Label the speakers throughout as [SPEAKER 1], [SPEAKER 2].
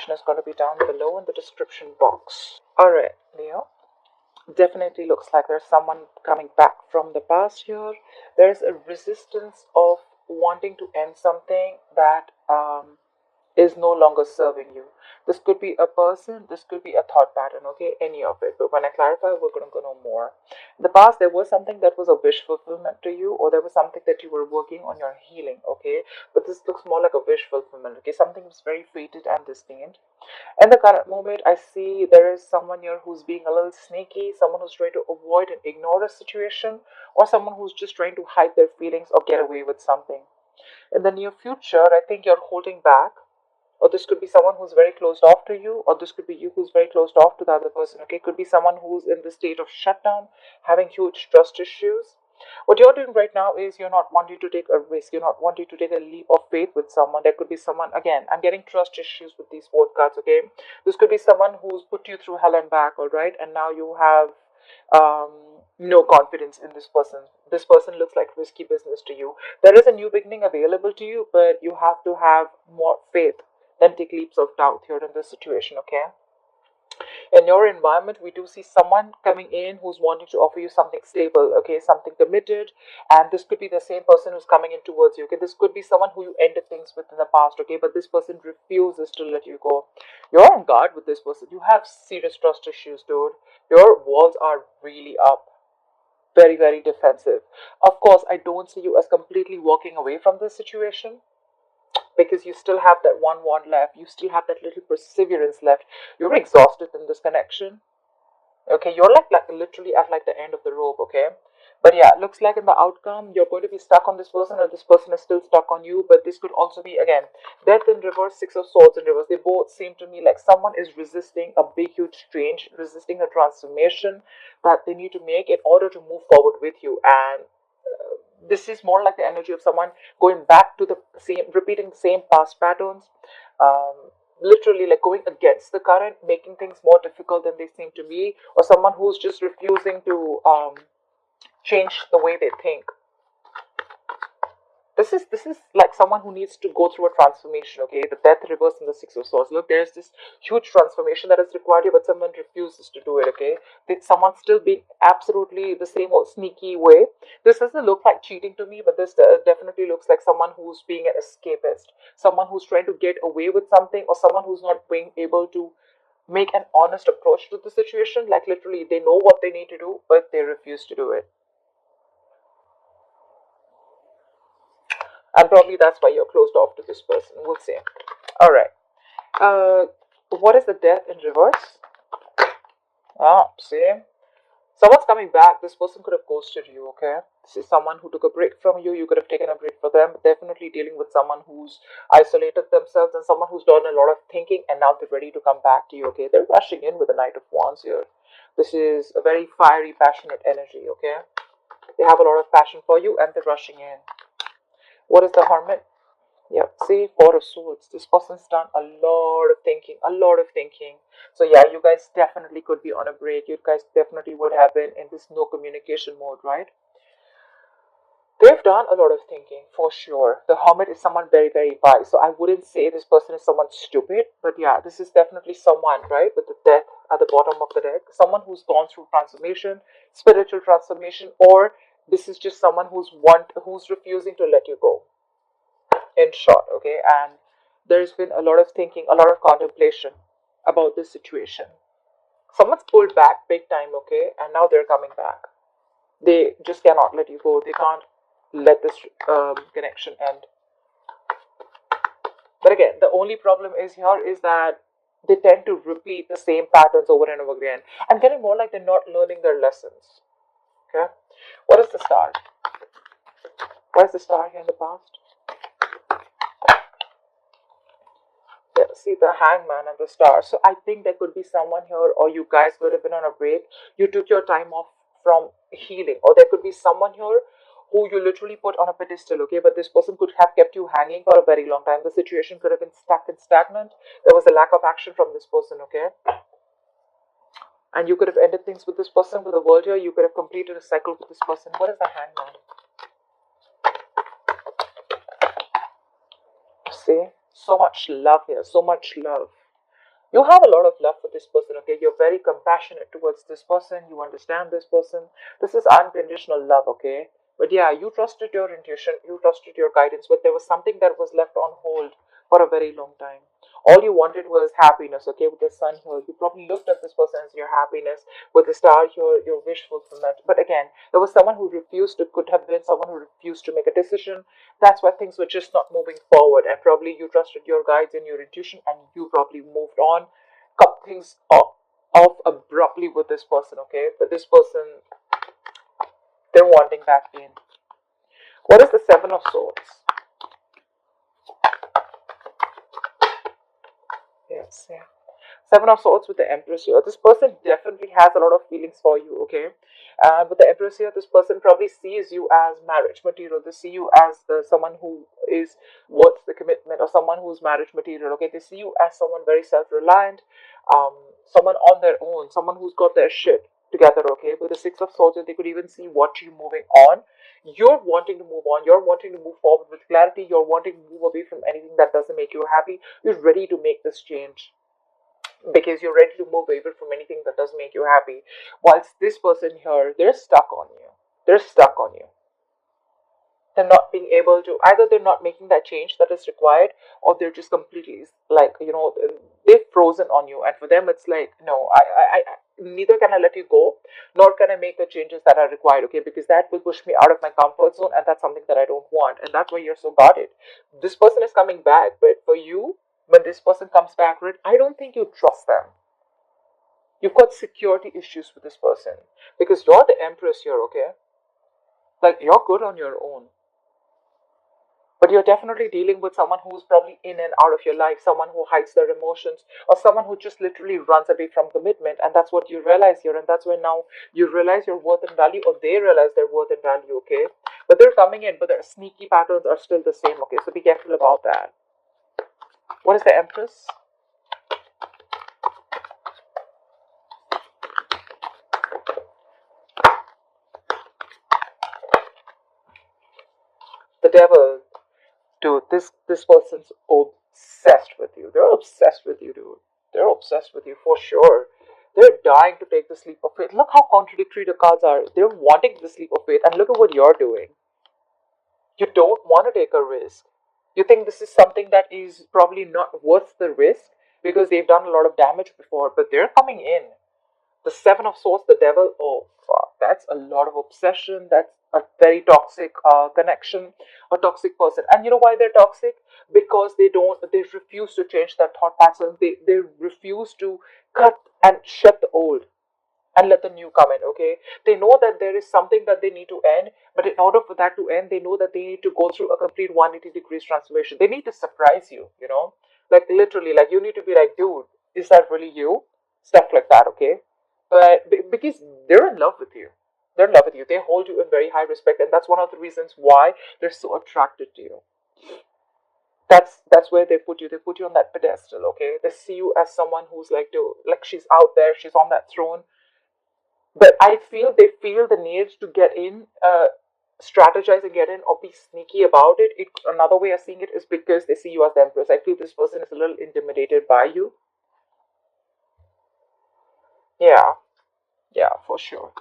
[SPEAKER 1] information is going to be down below in the description box. Alright, Leo. Definitely looks like there's someone coming back from the past here. There's a resistance of wanting to end something that is no longer serving you. This could be a person, this could be a thought pattern, okay, any of it. But when I clarify, we're going to go know more. In the past, there was something that was a wish fulfillment to you, or there was something that you were working on your healing, okay. But this looks more like a wish fulfillment, okay. Something was very fated and destined. In the current moment, I see there is someone here who's being a little sneaky, someone who's trying to avoid and ignore a situation, or someone who's just trying to hide their feelings or get away with something. In the near future, I think you're holding back, or this could be someone who's very closed off to you, or this could be you who's very closed off to the other person, okay. Could be someone who's in the state of shutdown, having huge trust issues. What you're doing right now is you're not wanting to take a risk, you're not wanting to take a leap of faith with someone. There could be someone, again, I'm getting trust issues with these both cards, okay. This could be someone who's put you through hell and back, all right, and now you have no confidence in this person. This person looks like risky business to you. There is a new beginning available to you, but you have to have more faith than take leaps of doubt here in this situation, okay. In your environment, we do see someone coming in who's wanting to offer you something stable, okay, something committed. And this could be the same person who's coming in towards you, okay. This could be someone who you ended things with in the past, okay, but this person refuses to let you go. You're on guard with this person. You have serious trust issues, dude. Your walls are really up, very, very defensive. Of course, I don't see you as completely walking away from this situation, because you still have that one wand left, you still have that little perseverance left. You're exhausted in this connection, okay. You're like literally at like the end of the rope, okay. But yeah, looks like in the outcome you're going to be stuck on this person, or this person is still stuck on you. But this could also be, again, death in reverse, six of swords in reverse. They both seem to me like someone is resisting a big huge change, resisting a transformation that they need to make in order to move forward with you. And this is more like the energy of someone going back to the same, repeating the same past patterns, um, literally like going against the current, making things more difficult than they seem to be, or someone who's just refusing to change the way they think. This is like someone who needs to go through a transformation, okay. The death reverse and the six of swords. Look, there's this huge transformation that is required here, but someone refuses to do it, okay. Someone's still being absolutely the same old sneaky way. This doesn't look like cheating to me, but this definitely looks like someone who's being an escapist, someone who's trying to get away with something, or someone who's not being able to make an honest approach to the situation. Like literally they know what they need to do, but they refuse to do it. And probably that's why you're closed off to this person. We'll see. All right. What is the death in reverse? Ah, see, someone's coming back. This person could have ghosted you, okay. This is someone who took a break from you. You could have taken a break for them. Definitely dealing with someone who's isolated themselves, and someone who's done a lot of thinking, and now they're ready to come back to you, okay. They're rushing in with the Knight of Wands here. This is a very fiery, passionate energy, okay. They have a lot of passion for you, and they're rushing in. What is the Hermit? Yeah, see, Four of Swords. This person's done a lot of thinking, a lot of thinking. So yeah, you guys definitely could be on a break. You guys definitely would have been in this no communication mode, right? They've done a lot of thinking, for sure. The Hermit is someone very, very wise. So I wouldn't say this person is someone stupid, but yeah, this is definitely someone, right, with the death at the bottom of the deck. Someone who's gone through transformation, spiritual transformation, or this is just someone who's refusing to let you go, in short, okay. And there's been a lot of thinking, a lot of contemplation about this situation. Someone's pulled back big time, okay, and now they're coming back. They just cannot let you go. They can't let this connection end. But again, the only problem is here is that they tend to repeat the same patterns over and over again. I'm getting more like they're not learning their lessons. Okay, what is the star? What is the star here in the past? See the Hangman and the Star. So I think there could be someone here, or you guys could have been on a break. You took your time off from healing, or there could be someone here who you literally put on a pedestal, okay. But this person could have kept you hanging for a very long time. The situation could have been stuck and stagnant. There was a lack of action from this person, okay. And you could have ended things with this person, with the world here. You could have completed a cycle with this person. What is the Hangman? See, so much love here, so much love. You have a lot of love for this person, okay? You're very compassionate towards this person, you understand this person. This is unconditional love, okay? But yeah, you trusted your intuition, you trusted your guidance, but there was something that was left on hold for a very long time. All you wanted was happiness, okay? With the sun here, you probably looked at this person as your happiness. With the star here, your wish fulfillment. But again, there was someone who refused to, could have been someone who refused to make a decision. That's why things were just not moving forward, and probably you trusted your guides and your intuition, and you probably moved on, cut things off abruptly with this person, okay? But this person, they're wanting back in. What is the Seven of Swords? Yes, yeah. Seven of Swords with the Empress here. This person definitely has a lot of feelings for you, okay? With the Empress here, this person probably sees you as marriage material. They see you as someone who is worth the commitment, or someone who's marriage material, okay? They see you as someone very self-reliant, um, someone on their own, someone who's got their shit together, okay? With the Six of Swords, they could even see what you moving on. You're wanting to move on. You're wanting to move forward with clarity. You're wanting to move away from anything that doesn't make you happy. You're ready to make this change because you're ready to move away from anything that doesn't make you happy. Whilst this person here, they're stuck on you. They're stuck on you. They're not being able to, either they're not making that change that is required, or they're just completely like, they've frozen on you. And for them, it's like, no, neither can I let you go, nor can I make the changes that are required, okay? Because that will push me out of my comfort zone, and that's something that I don't want. And that's why you're so guarded. This person is coming back, but for you, when this person comes back, right, I don't think you trust them. You've got security issues with this person because you're the empress here, okay? Like, you're good on your own, but you're definitely dealing with someone who's probably in and out of your life, someone who hides their emotions, or someone who just literally runs away from commitment. And that's what you realize here, and that's when now you realize your worth and value, or they realize their worth and value, okay? But they're coming in, but their sneaky patterns are still the same, okay? So be careful about that. What is the empress? The devil. Dude, this person's obsessed with you. They're obsessed with you, dude. They're obsessed with you for sure. They're dying to take the leap of faith. Look how contradictory the cards are. They're wanting this leap of faith, and look at what you're doing. You don't want to take a risk. You think this is something that is probably not worth the risk because they've done a lot of damage before, but they're coming in. The Seven of Swords, the devil, oh fuck, that's a lot of obsession. That's a very toxic connection, a toxic person. And you know why they're toxic? Because they refuse to change their thought pattern. They refuse to cut and shut the old and let the new come in, okay? They know that there is something that they need to end, but in order for that to end, they know that they need to go through a complete 180 degrees transformation. They need to surprise you, you know? Like literally, like you need to be like, dude, is that really you? Stuff like that, okay? But because they're in love with you. They're in love with you. They hold you in very high respect, and that's one of the reasons why they're so attracted to you. That's where they put you. They put you on that pedestal, okay? They see you as someone who's like, dude, like she's out there, she's on that throne, but I feel they feel the need to get in, strategize and get in, or be sneaky about it. Another way of seeing it is because they see you as the empress. I feel this person is a little intimidated by you. Yeah, yeah, for sure.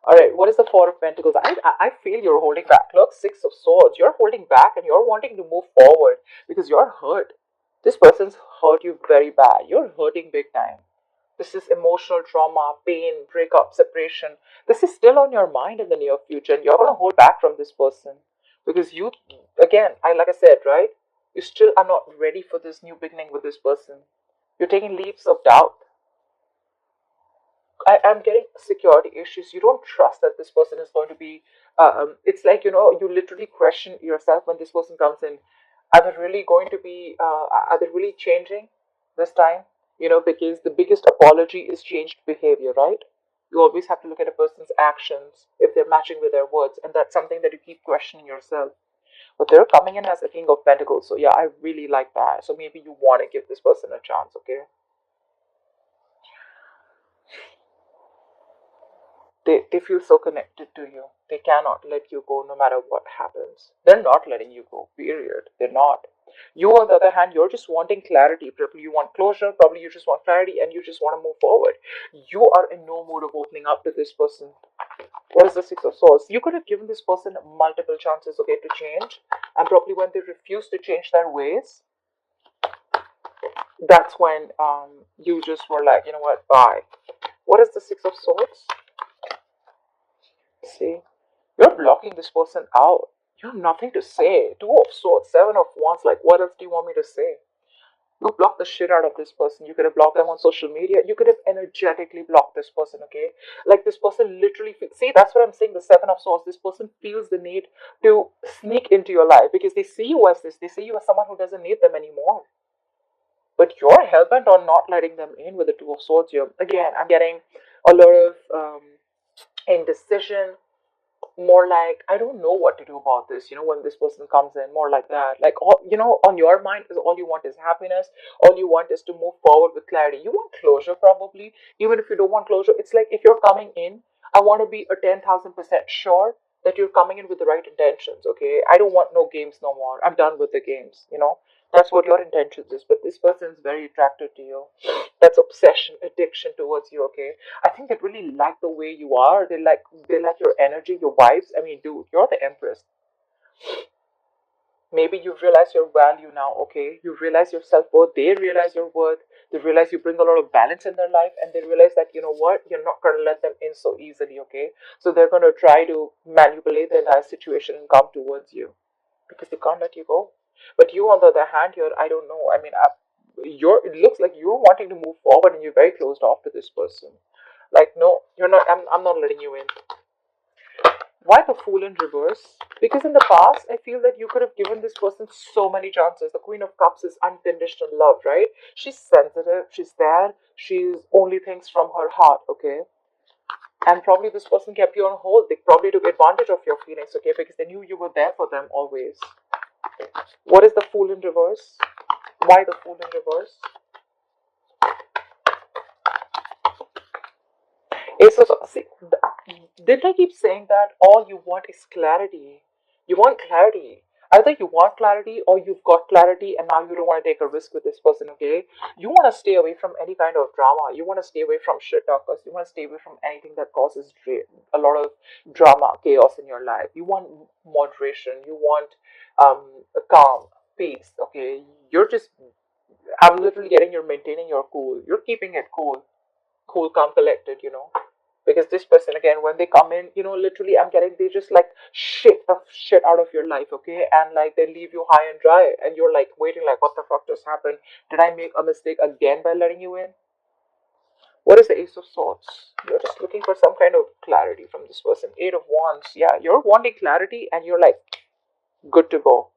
[SPEAKER 1] All right, what is the Four of Pentacles? I feel you're holding back. Look, Six of Swords. You're holding back and you're wanting to move forward because you're hurt. This person's hurt you very bad. You're hurting big time. This is emotional trauma, pain, breakup, separation. This is still on your mind in the near future, and you're gonna hold back from this person because you, again, I like I said, right? You still are not ready for this new beginning with this person. You're taking leaps of doubt. I'm getting security issues. You don't trust that this person is going to be. It's like you literally question yourself when this person comes in. Are they really going to be? Are they really changing this time? Because the biggest apology is changed behavior, right? You always have to look at a person's actions if they're matching with their words, and that's something that you keep questioning yourself. But they're coming in as a King of Pentacles, so yeah, I really like that. So maybe you want to give this person a chance, okay? They feel so connected to you. They cannot let you go no matter what happens. They're not letting you go, period. They're not. You, on the other hand, you're just wanting clarity. Probably you want closure, probably you just want clarity and you just want to move forward. You are in no mood of opening up to this person. What is the Six of Swords? You could have given this person multiple chances, okay, to change. And probably when they refuse to change their ways, that's when you just were like, you know what, bye. What is the Six of Swords? See, you're blocking this person out. You have nothing to say. Two of Swords, Seven of Wands. Like, what else do you want me to say? You block the shit out of this person. You could have blocked them on social media. You could have energetically blocked this person, okay? Like this person literally see, that's what I'm saying. The Seven of Swords. This person feels the need to sneak into your life because they see you as this. They see you as someone who doesn't need them anymore. But you're hellbent on not letting them in with the Two of Swords here. Again, I'm getting a lot of indecision, more like I don't know what to do about this, when this person comes in, more like that, like all, on your mind is all you want is happiness, all you want is to move forward with clarity. You want closure, probably. Even if you don't want closure, it's like if you're coming in, I want to be a 10,000% sure that you're coming in with the right intentions. Okay, I don't want no games no more. I'm done with the games. That's what your intentions is. But this person is very attracted to you. That's obsession, addiction towards you. Okay, I think they really like the way you are. They like your energy, your vibes. I mean, dude, you're the empress. Maybe you realize your value now, okay? You realize your self-worth, they realize your worth, they realize you bring a lot of balance in their life, and they realize that, you know what, you're not going to let them in so easily, okay? So they're going to try to manipulate the entire situation and come towards you because they can't let you go. But you, on the other hand, I don't know, I mean, it looks like you're wanting to move forward and you're very closed off to this person. Like, no, you're not, I'm not letting you in. Why the Fool in reverse? Because in the past, I feel that you could have given this person so many chances. The Queen of Cups is unconditional love, right? She's sensitive, she's there, she's only thinks from her heart, okay? And probably this person kept you on hold. They probably took advantage of your feelings, okay? Because they knew you were there for them always. What is the Fool in reverse? Why the Fool in reverse? Ace of see, didn't I keep saying that all you want is clarity? You want clarity. Either you want clarity or you've got clarity and now you don't want to take a risk with this person, okay? You want to stay away from any kind of drama. You want to stay away from shit talkers. You want to stay away from anything that causes a lot of drama, chaos in your life. You want moderation. You want a calm, peace, okay? I'm literally getting you're maintaining your cool. You're keeping it cool, calm, collected. Because this person again, when they come in, literally I'm getting they just like shit the shit out of your life, okay? And like they leave you high and dry and you're like waiting like what the fuck just happened? Did I make a mistake again by letting you in? What is the Ace of Swords? You're just looking for some kind of clarity from this person. Eight of Wands. Yeah, you're wanting clarity and you're like good to go.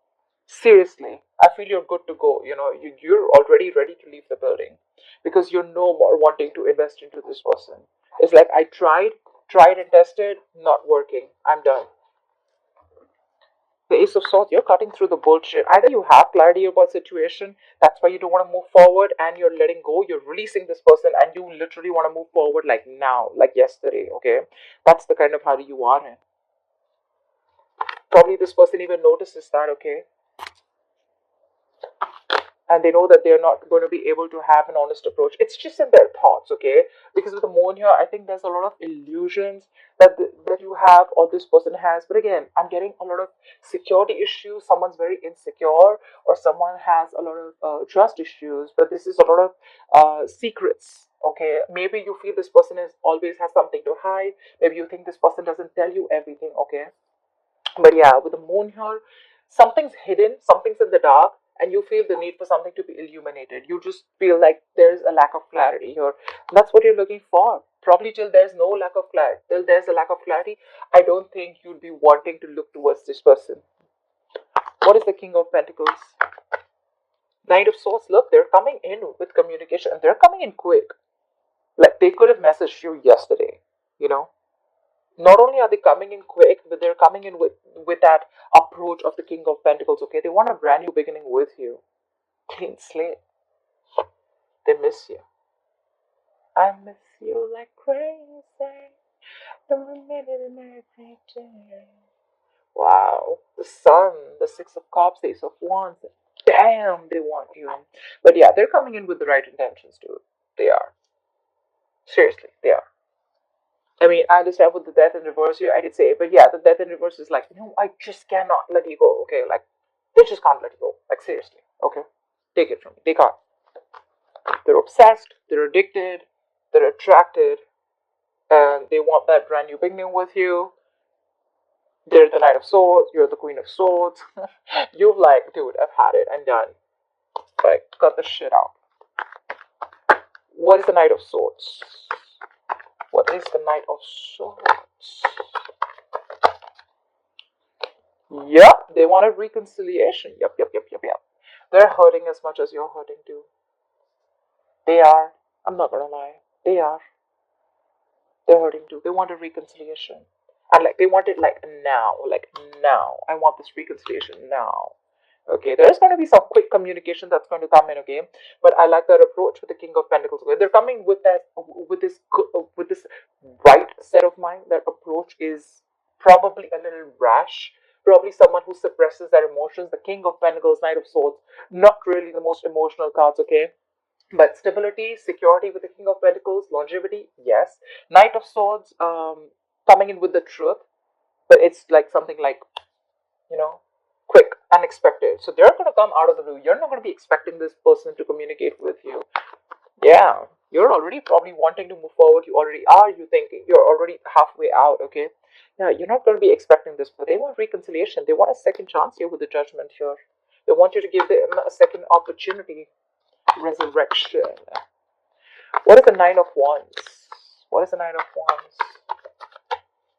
[SPEAKER 1] Seriously, I feel you're good to go. You're already ready to leave the building because you're no more wanting to invest into this person. It's like I tried and tested, not working. I'm done. The Ace of Swords, you're cutting through the bullshit. Either you have clarity about situation, that's why you don't want to move forward, and you're letting go. You're releasing this person, and you literally want to move forward like now, like yesterday. Okay, that's the kind of hurry you are in. Probably this person even notices that. Okay, and they know that they're not going to be able to have an honest approach. It's just in their thoughts, okay? Because with the moon here, I think there's a lot of illusions that you have or this person has. But again, I'm getting a lot of security issues. Someone's very insecure, or someone has a lot of trust issues. But this is a lot of secrets. Okay, maybe you feel this person is always has something to hide. Maybe you think this person doesn't tell you everything. Okay, but yeah, with the moon here, something's hidden, something's in the dark, and you feel the need for something to be illuminated. You just feel like there's a lack of clarity here. That's what you're looking for. Probably till there's no lack of clarity, till there's a lack of clarity, I don't think you'd be wanting to look towards this person. What is the King of Pentacles? Knight of Swords, look, they're coming in with communication, and they're coming in quick. Like they could have messaged you yesterday, you know? Not only are they coming in quick, but they're coming in with that approach of the King of Pentacles. Okay, they want a brand new beginning with you, clean slate. They miss you. I miss you like crazy. Every minute and every day. Wow, the Sun, the Six of Cups, the Ace of Wands. Damn, they want you. But yeah, they're coming in with the right intentions, dude. They are. Seriously, they are. I mean, I understand with the death in reverse here, I did say, but yeah, the death in reverse is like, no, I just cannot let you go, okay? Like, they just can't let you go. Like, seriously, okay? Take it from me. They can't. They're obsessed, they're addicted, they're attracted, and they want that brand new beginning with you. They're the Knight of Swords, you're the Queen of Swords. You've like, dude, I've had it, I'm done. Like, cut the shit out. What is the Knight of Swords? What is the Knight of Swords? Yep, they want a reconciliation. Yep. They're hurting as much as you're hurting too. They are. I'm not gonna lie. They are. They're hurting too. They want a reconciliation. And like they want it like now. Like now. I want this reconciliation now. Okay, there's going to be some quick communication that's going to come in, okay, but I like that approach with the King of Pentacles. Okay? They're coming with that, with this right set of mind. That approach is probably a little rash. Probably someone who suppresses their emotions. The King of Pentacles, Knight of Swords, not really the most emotional cards, okay. But stability, security with the King of Pentacles, longevity, yes. Knight of Swords, coming in with the truth, but it's like something like, you know, quick, unexpected. So they're going to come out of the blue. You're not going to be expecting this person to communicate with you. Yeah, you're already probably wanting to move forward. You already are. You thinking you're already halfway out. Okay. Yeah, you're not going to be expecting this, but they want reconciliation. They want a second chance here with the Judgment here. They want you to give them a second opportunity. Resurrection. What is the Nine of Wands? What is the Nine of Wands?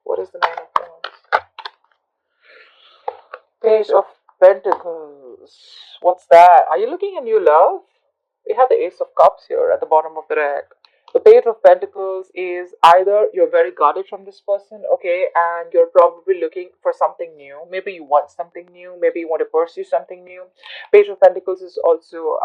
[SPEAKER 1] What is the Nine of Wands? Page of Pentacles. What's that? Are you looking at new love? We have the Ace of Cups here at the bottom of the deck. The Page of Pentacles is either you're very guarded from this person, okay, and you're probably looking for something new. Maybe you want something new. Maybe you want to pursue something new. Page of Pentacles is also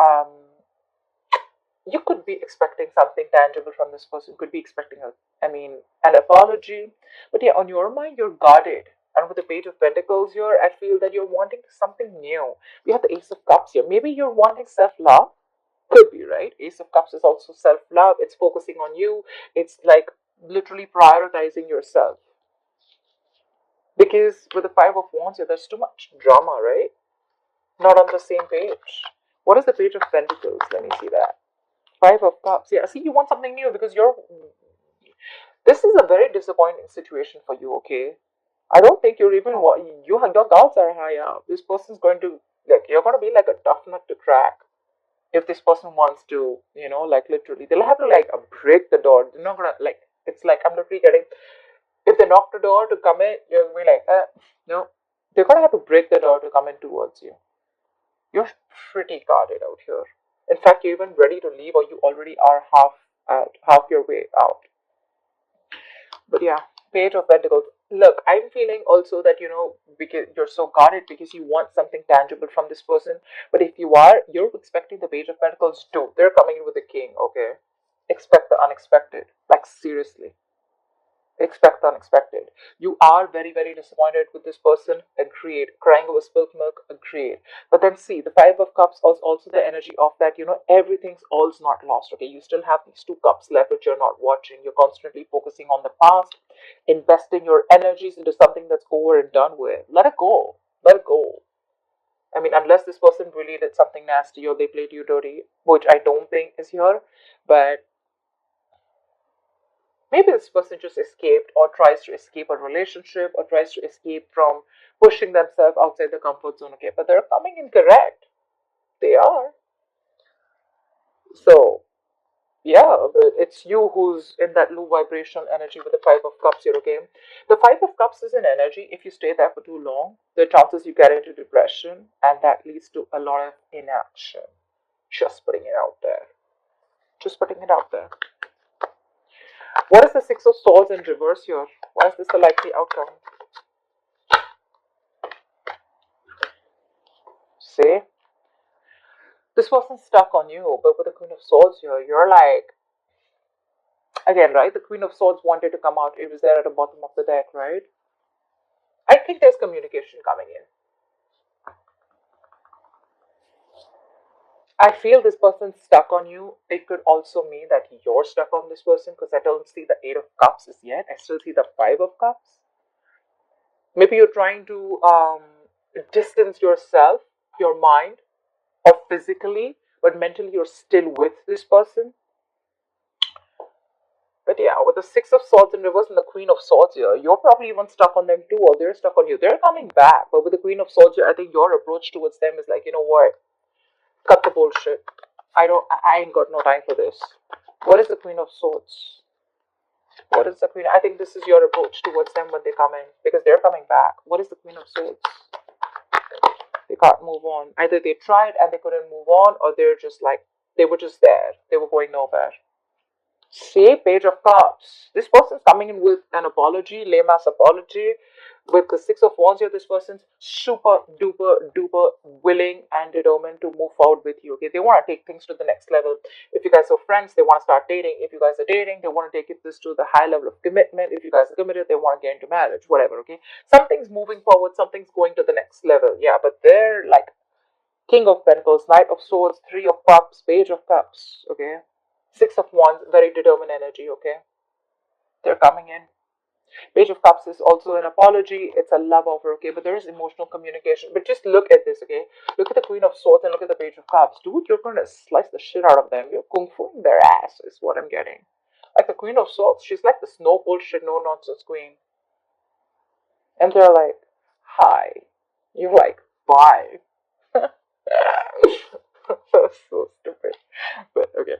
[SPEAKER 1] you could be expecting something tangible from this person. Could be expecting an apology. But yeah, on your mind, you're guarded. And with the Page of Pentacles here, I feel that you're wanting something new. We have the Ace of Cups here. Maybe you're wanting self-love. Could be, right? Ace of Cups is also self-love. It's focusing on you. It's like literally prioritizing yourself. Because with the Five of Wands here, there's too much drama, right? Not on the same page. What is the Page of Pentacles? Let me see that. Five of Cups. Yeah, see, you want something new because you're. This is a very disappointing situation for you. Okay, I don't think you're even. You have your doubts are high up. This person's going to like. You're going to be like a tough nut to crack. If this person wants to, like literally, they'll have to like break the door. They're not gonna like. It's like I'm literally getting. If they knock the door to come in, you're gonna be like, no. They're gonna have to break the door to come in towards you. You're pretty guarded out here. In fact, you're even ready to leave, or you already are half your way out. But yeah, Page of Pentacles. Look, I'm feeling also that because you're so guarded because you want something tangible from this person. But if you're expecting the Page of Pentacles too. They're coming in with the King, okay? Expect the unexpected. Like seriously. Expect the unexpected. You are very, very disappointed with this person. Agreed. Crying over spilled milk. Agreed. But then see, the Five of Cups is also the energy of that, everything's all's not lost. Okay, you still have these two cups left which you're not watching. You're constantly focusing on the past, investing your energies into something that's over and done with. Let it go. Let it go. I mean, unless this person really did something nasty or they played you dirty, which I don't think is here, but maybe this person just escaped or tries to escape a relationship or tries to escape from pushing themselves outside the comfort zone. Okay, but they're coming in correct. They are. So, yeah, but it's you who's in that low vibrational energy with the Five of Cups here, okay? The Five of Cups is an energy. If you stay there for too long, the chances you get into depression, and that leads to a lot of inaction. Just putting it out there. Just putting it out there. What is the Six of Swords in reverse here? Why is this a likely outcome? See? This person's stuck on you, but with the Queen of Swords here, you're like, again, right? The Queen of Swords wanted to come out. It was there at the bottom of the deck, right? I think there's communication coming in. I feel this person's stuck on you. It could also mean that you're stuck on this person because I don't see the Eight of Cups as yet. I still see the Five of Cups. Maybe you're trying to distance yourself, your mind, or physically, but mentally you're still with this person. But yeah, with the Six of Swords in reverse and the Queen of Swords here, you're probably even stuck on them too, or they're stuck on you. They're coming back, but with the Queen of Swords here, I think your approach towards them is like, you know what? Cut the bullshit. I ain't got no time for this. What is the Queen of Swords? What is the Queen? I think this is your approach towards them when they come in, because they're coming back. What is the Queen of Swords? They can't move on. Either they tried and they couldn't move on, or they're just like, they were just there. They were going nowhere. See, Page of Cups. This person's coming in with an apology, lame ass apology. With the Six of Wands here, this person's super duper duper willing and determined to move forward with you. Okay, they want to take things to the next level. If you guys are friends, they want to start dating. If you guys are dating, they want to take this to the high level of commitment. If you guys are committed, they want to get into marriage. Whatever. Okay, something's moving forward. Something's going to the next level. Yeah, but they're like King of Pentacles, Knight of Swords, Three of Cups, Page of Cups. Okay. Six of Wands, very determined energy, okay? They're coming in. Page of Cups is also an apology. It's a love offer, okay? But there is emotional communication. But just look at this, okay? Look at the Queen of Swords and look at the Page of Cups. Dude, you're going to slice the shit out of them. You're kung fuing their ass, is what I'm getting. Like the Queen of Swords, she's like this no bullshit, no nonsense queen. And they're like, hi. You're like, bye. So stupid. But okay.